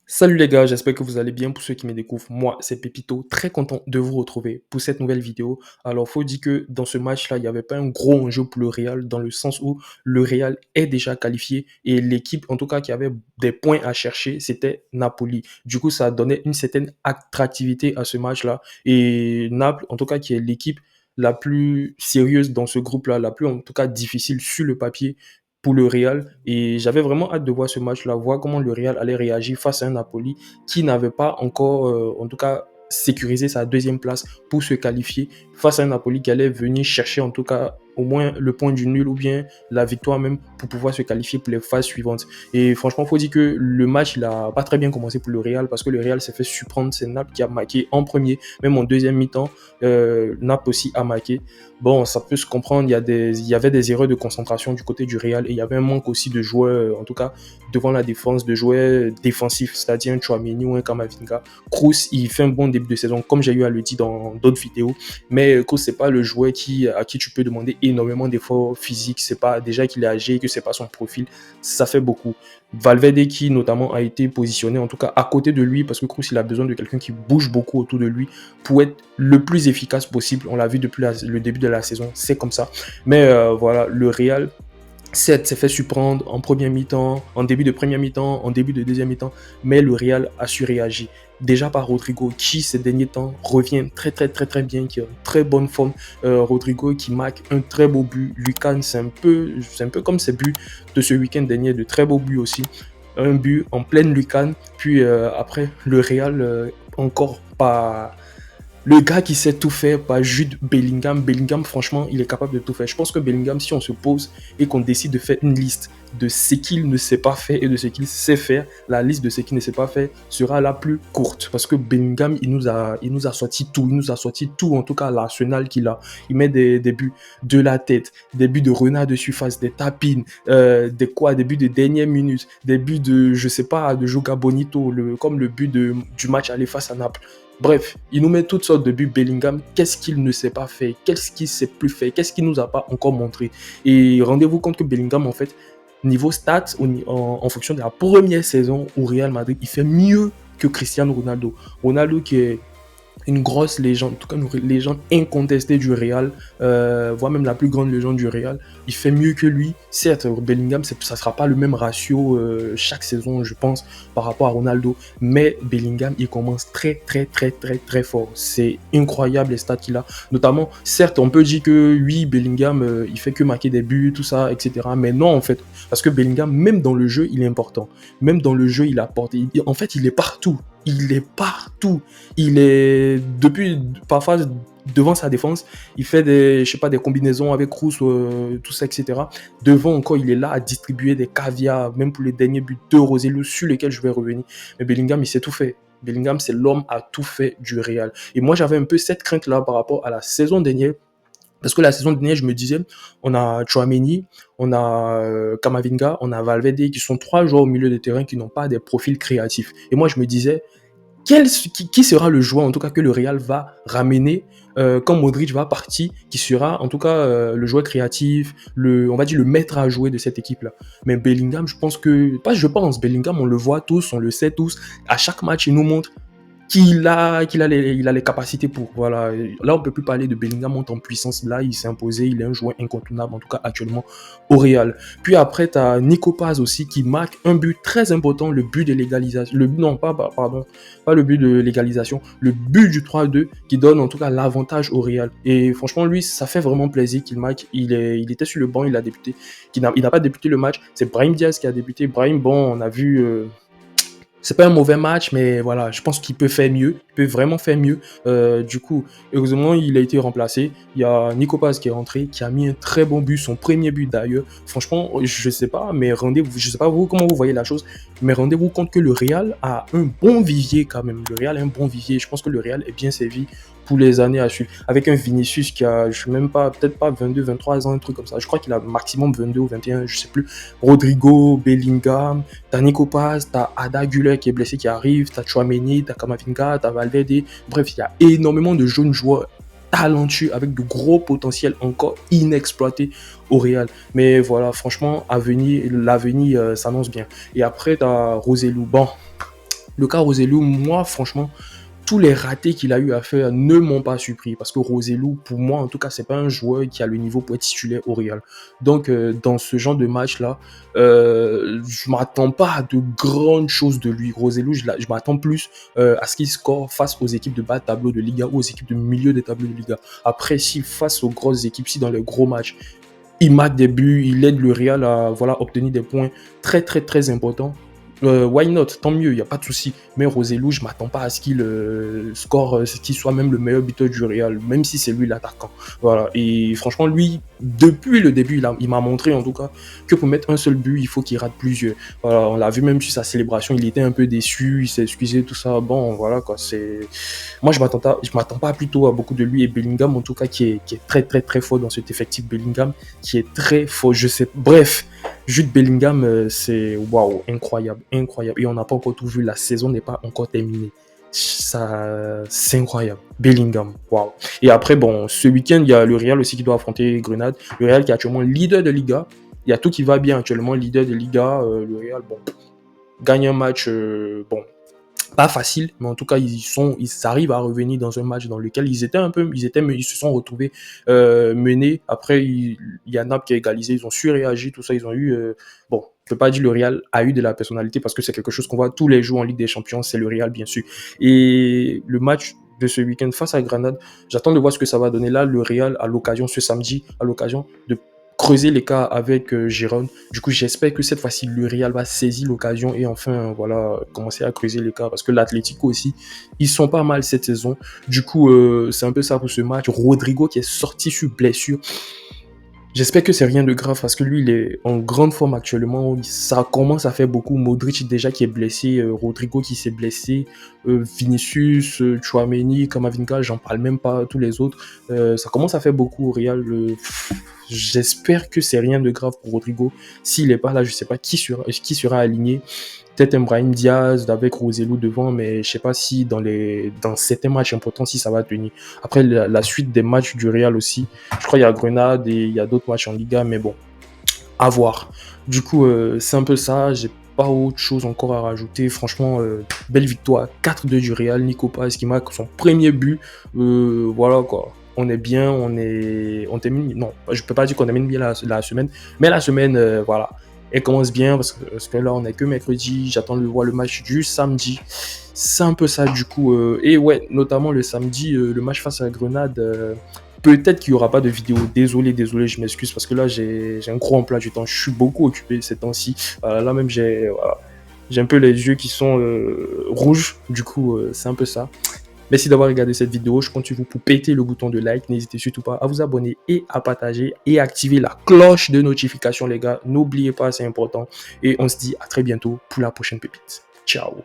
Salut les gars, j'espère que vous allez bien. Pour ceux qui me découvrent, moi c'est Pépito, très content de vous retrouver pour cette nouvelle vidéo. Alors faut dire que dans ce match-là, il n'y avait pas un gros enjeu pour le Real, dans le sens où le Real est déjà qualifié et l'équipe en tout cas qui avait des points à chercher, c'était Napoli. Du coup ça donnait une certaine attractivité à ce match-là et Naples en tout cas qui est l'équipe la plus sérieuse dans ce groupe-là, la plus en tout cas difficile sur le papier pour le Real. Et j'avais vraiment hâte de voir ce match-là, voir comment le Real allait réagir face à un Napoli qui n'avait pas encore, en tout cas, sécurisé sa deuxième place pour se qualifier face à un Napoli qui allait venir chercher en tout cas au moins le point du nul ou bien la victoire même pour pouvoir se qualifier pour les phases suivantes. Et franchement, il faut dire que le match, il a pas très bien commencé pour le Real parce que le Real s'est fait surprendre. C'est Naples qui a marqué en premier, même en deuxième mi-temps. Naples aussi a marqué. Bon, ça peut se comprendre, il y avait des erreurs de concentration du côté du Real et il y avait un manque aussi de joueurs, en tout cas devant la défense, de joueurs défensifs, c'est-à-dire un Tchouaméni ou un Kamavinga. Kroos, il fait un bon début de saison, comme j'ai eu à le dire dans d'autres vidéos, mais Kroos, c'est pas le joueur à qui tu peux demander énormément d'efforts physiques, c'est pas déjà qu'il est âgé, que c'est pas son profil, ça fait beaucoup. Valverde qui notamment a été positionné en tout cas à côté de lui parce que Kroos il a besoin de quelqu'un qui bouge beaucoup autour de lui pour être le plus efficace possible. On l'a vu depuis le début de la saison, c'est comme ça. Mais voilà, le Real certes, s'est fait surprendre en première mi-temps, en début de première mi-temps, en début de deuxième mi-temps, mais le Real a su réagir. Déjà par Rodrigo, qui ces derniers temps revient très bien, qui est en très bonne forme. Rodrigo qui marque un très beau but. Lucas, c'est un peu comme ses buts de ce week-end dernier, de très beaux buts aussi. Un but en pleine lucarne, puis après le Real encore pas le gars qui sait tout faire, pas Jude Bellingham. Bellingham, franchement, il est capable de tout faire. Je pense que Bellingham, si on se pose et qu'on décide de faire une liste de ce qu'il ne sait pas faire et de ce qu'il sait faire, la liste de ce qu'il ne sait pas faire sera la plus courte. Parce que Bellingham, il nous a sorti tout. Il nous a sorti tout, en tout cas l'arsenal qu'il a. Il met des buts de la tête, des buts de renard de surface, des tapines, des buts de dernière minute, des buts de, je sais pas, de Joga Bonito, comme le but du match aller face à Naples. Bref, il nous met toutes sortes de buts. Bellingham, qu'est-ce qu'il ne sait pas faire? Qu'est-ce qu'il ne sait plus faire? Qu'est-ce qu'il ne nous a pas encore montré? Et rendez-vous compte que Bellingham, en fait, niveau stats, en fonction de la première saison au Real Madrid, il fait mieux que Cristiano Ronaldo. Ronaldo qui est une grosse légende, en tout cas une légende incontestée du Real, voire même la plus grande légende du Real. Il fait mieux que lui. Certes, Bellingham, ça ne sera pas le même ratio chaque saison, je pense, par rapport à Ronaldo, mais Bellingham, il commence très fort. C'est incroyable les stats qu'il a. Notamment, certes, on peut dire que oui, Bellingham, il fait que marquer des buts, tout ça, etc. Mais non, en fait, parce que Bellingham, même dans le jeu, il est important. Même dans le jeu, il apporte. En fait, il est partout. Il est partout. Il est depuis parfois devant sa défense, il fait des, je sais pas, des combinaisons avec Kroos, tout ça, etc. Devant encore, il est là à distribuer des caviars, même pour les derniers buts de Roselu sur lesquels je vais revenir. Mais Bellingham, il sait tout faire. Bellingham, c'est l'homme à tout fait du Real. Et moi, j'avais un peu cette crainte-là par rapport à la saison dernière. Parce que la saison dernière, je me disais, on a Chouameni, on a Kamavinga, on a Valverde, qui sont trois joueurs au milieu de terrain qui n'ont pas des profils créatifs. Et moi, je me disais, qui sera le joueur en tout cas que le Real va ramener quand Modric va partir, qui sera en tout cas le joueur créatif, on va dire le maître à jouer de cette équipe là. Mais Bellingham, je pense que, pas je pense, Bellingham on le voit tous, on le sait tous, à chaque match il nous montre il a les capacités pour. Voilà. Là, on ne peut plus parler de Bellingham monte en puissance. Là, il s'est imposé. Il est un joueur incontournable, en tout cas actuellement, au Real. Puis après, tu as Nico Paz aussi qui marque un but très important, le but de l'égalisation. Non, pardon, pas le but de l'égalisation, le but du 3-2 qui donne en tout cas l'avantage au Real. Et franchement, lui, ça fait vraiment plaisir qu'il marque. Il était sur le banc, il a débuté. Il n'a pas débuté le match. C'est Brahim Diaz qui a débuté. Brahim, bon, on a vu. C'est pas un mauvais match, mais voilà, je pense qu'il peut faire mieux. Il peut vraiment faire mieux. Du coup, heureusement, il a été remplacé. Il y a Nico Paz qui est rentré, qui a mis un très bon but, son premier but d'ailleurs. Franchement, je sais pas, mais je sais pas vous comment vous voyez la chose, mais rendez-vous compte que le Real a un bon vivier quand même. Le Real a un bon vivier. Je pense que le Real est bien servi pour les années à suivre. Avec un Vinicius qui a, je sais même pas, peut-être pas 22, 23 ans, un truc comme ça. Je crois qu'il a maximum 22 ou 21, je sais plus. Rodrigo, Bellingham, t'as Nico Paz, t'as Ada Güler qui est blessé qui arrive, t'as Chouameni, t'as Kamavinga, t'as Valverde. Bref, il y a énormément de jeunes joueurs talentueux avec de gros potentiels encore inexploités au Real. Mais voilà, franchement, l'avenir s'annonce bien. Et après, t'as Roselu. Bon, Le cas Roselu, moi, franchement, tous les ratés qu'il a eu à faire ne m'ont pas surpris parce que Roselu, pour moi, en tout cas, c'est pas un joueur qui a le niveau pour être titulaire au Real. Donc, dans ce genre de match-là, je m'attends pas à de grandes choses de lui. Roselu, je m'attends plus à ce qu'il score face aux équipes de bas de tableau de Liga ou aux équipes de milieu des tableaux de Liga. Après, si face aux grosses équipes, si dans les gros matchs, il marque des buts, il aide le Real à voilà, obtenir des points très très très importants. Why not? Tant mieux, il n'y a pas de souci. Mais Roselu, je ne m'attends pas à ce qu'il score, qu'il soit même le meilleur buteur du Real, même si c'est lui l'attaquant. Voilà. Et franchement, lui, depuis le début, il m'a montré en tout cas que pour mettre un seul but, il faut qu'il rate plusieurs. Voilà, on l'a vu même sur sa célébration, il était un peu déçu, il s'est excusé, tout ça. Bon, voilà quoi. Moi, je m'attends pas plutôt à beaucoup de lui et Bellingham, en tout cas, qui est très très très fort dans cet effectif Bellingham, qui est très fort. Je sais. Bref. Jude Bellingham, c'est waouh, incroyable, incroyable. Et on n'a pas encore tout vu, la saison n'est pas encore terminée. Ça, c'est incroyable. Bellingham, waouh. Et après, bon, ce week-end, il y a le Real aussi qui doit affronter Grenade. Le Real qui est actuellement leader de Liga. Il y a tout qui va bien actuellement, leader de Liga. Le Real, bon, gagne un match, bon, pas facile, mais en tout cas, ils arrivent à revenir dans un match dans lequel ils se sont retrouvés menés. Après, il y a Naples qui a égalisé, ils ont su réagir, tout ça, ils ont eu, bon, je peux pas dire le Real a eu de la personnalité parce que c'est quelque chose qu'on voit tous les jours en Ligue des Champions, c'est le Real, bien sûr. Et le match de ce week-end face à Granade, j'attends de voir ce que ça va donner. Là, le Real a l'occasion ce samedi, a l'occasion de creuser l'écart avec Gérone. Du coup, j'espère que cette fois-ci, le Real va saisir l'occasion et enfin, voilà, commencer à creuser l'écart parce que l'Atlético aussi, ils sont pas mal cette saison. Du coup, c'est un peu ça pour ce match. Rodrigo qui est sorti sur blessure. J'espère que c'est rien de grave parce que lui, il est en grande forme actuellement. Ça commence à faire beaucoup. Modric déjà qui est blessé, Rodrigo qui s'est blessé, Vinicius, Tchouaméni, Camavinga, j'en parle même pas, tous les autres. Ça commence à faire beaucoup au Real. J'espère que c'est rien de grave pour Rodrigo. S'il n'est pas là, je sais pas qui sera aligné. Peut-être un Brahim Diaz avec Roselu devant, mais je sais pas si dans certains matchs importants, si ça va tenir. Après, la suite des matchs du Real aussi, je crois qu'il y a Grenade et il y a d'autres matchs en Liga, mais bon, à voir. Du coup, c'est un peu ça. J'ai pas autre chose encore à rajouter. Franchement, belle victoire. 4-2 du Real. Nico Paz qui marque son premier but. Voilà quoi. On est bien, on termine. Non, je peux pas dire qu'on termine bien la semaine, mais la semaine, voilà, elle commence bien parce que là, on est que mercredi. J'attends de voir le match du samedi. C'est un peu ça du coup. Et ouais, notamment le samedi, le match face à Grenade. Peut-être qu'il n'y aura pas de vidéo. Désolé, je m'excuse parce que là, j'ai un gros emploi du temps. Je suis beaucoup occupé ces temps-ci. Là même, j'ai un peu les yeux qui sont rouges. Du coup, c'est un peu ça. Merci d'avoir regardé cette vidéo. Je compte sur vous pour péter le bouton de like. N'hésitez surtout pas à vous abonner et à partager et activer la cloche de notification, les gars. N'oubliez pas, c'est important. Et on se dit à très bientôt pour la prochaine pépite. Ciao.